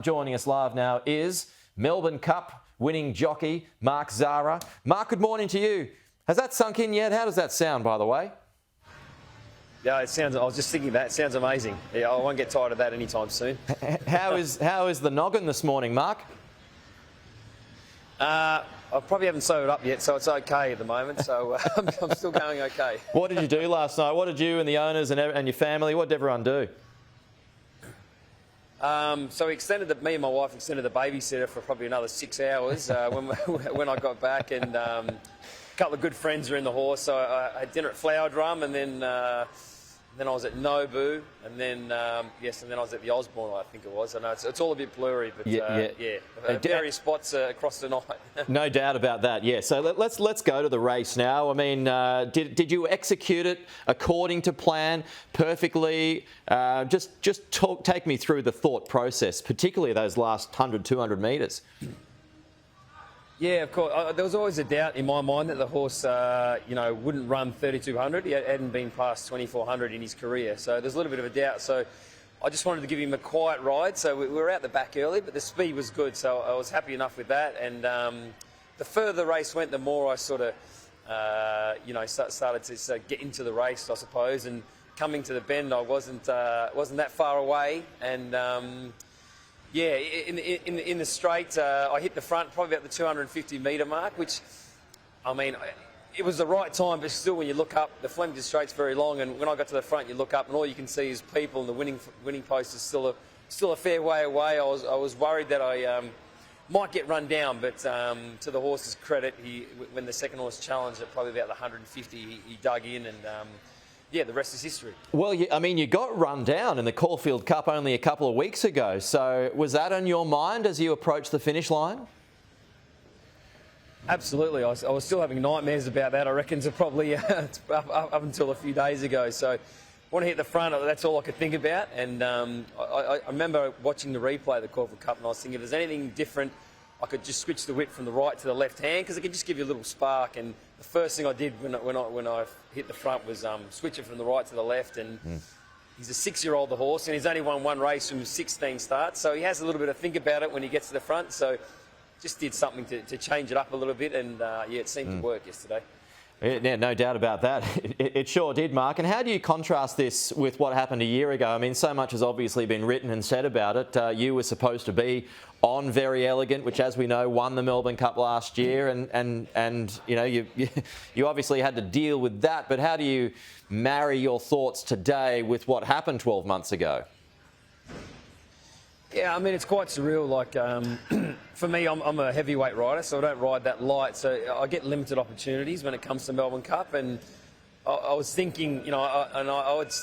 Joining us live now is Melbourne Cup winning jockey Mark Zahra. Mark, good morning to you. Has that sunk in yet? How does that sound, by the way? Yeah, it sounds. I was just thinking that. It sounds amazing. Yeah, I won't get tired of that anytime soon. How is the noggin this morning, Mark? I probably haven't sewed it up yet, so it's okay at the moment. So I'm still going okay. What did you do last night? What did you and the owners and your family? What did everyone do? So me and my wife extended the babysitter for probably another 6 hours when I got back, and a couple of good friends were in the horse. So I had dinner at Flower Drum, and then I was at Nobu, and then and then I was at the Osborne, I think it was. I know it's all a bit blurry, but various spots across the night. No doubt about that. Yeah. So let's go to the race now. I mean, did you execute it according to plan perfectly? Take me through the thought process, particularly those last 100, 200 metres. Yeah, of course. There was always a doubt in my mind that the horse, wouldn't run 3,200. He hadn't been past 2,400 in his career, so there's a little bit of a doubt. So I just wanted to give him a quiet ride. So we were out the back early, but the speed was good, so I was happy enough with that. And the further the race went, the more I sort of, started to get into the race, I suppose. And coming to the bend, I wasn't that far away, and. Yeah, in the straight, I hit the front probably about the 250 metre mark, which, I mean, it was the right time, but still when you look up, the Flemington Straight's very long, and when I got to the front, you look up and all you can see is people, and the winning post is still a fair way away. I was worried that I might get run down, but to the horse's credit, when the second horse challenged at probably about the 150, he dug in, and yeah, the rest is history. Well, you got run down in the Caulfield Cup only a couple of weeks ago. So was that on your mind as you approached the finish line? Absolutely. I was still having nightmares about that, I reckon, to probably up until a few days ago. So when I hit the front, that's all I could think about. And I remember watching the replay of the Caulfield Cup, and I was thinking if there's anything different, I could just switch the whip from the right to the left hand, because it could just give you a little spark. And the first thing I did when I hit the front was switch it from the right to the left. And he's a 6-year-old, the horse, and he's only won one race from 16 starts, so he has a little bit of think about it when he gets to the front. So just did something to change it up a little bit, and it seemed to work yesterday. Yeah, no doubt about that. It sure did, Mark. And how do you contrast this with what happened a year ago? I mean, so much has obviously been written and said about it. You were supposed to be on Very Elegant, which, as we know, won the Melbourne Cup last year, and you obviously had to deal with that. But how do you marry your thoughts today with what happened 12 months ago? Yeah, I mean, it's quite surreal. Like, for me, I'm a heavyweight rider, so I don't ride that light. So I get limited opportunities when it comes to Melbourne Cup. And I was thinking, I would,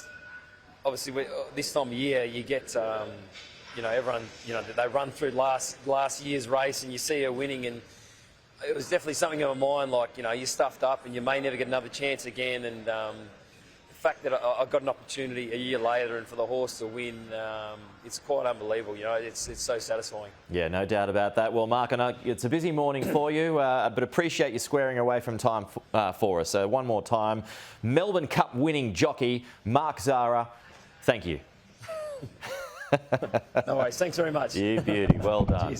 obviously, this time of year, you get, everyone, they run through last year's race, and you see her winning. And it was definitely something in my mind, like, you're stuffed up and you may never get another chance again. And the fact that I got an opportunity a year later and for the horse to win, it's quite unbelievable. It's so satisfying. Yeah, no doubt about that. Well, Mark, I know it's a busy morning for you, but appreciate you squaring away from time for us. So one more time, Melbourne Cup winning jockey Mark Zahra, thank you. No worries. Thanks very much. You beauty. Well done.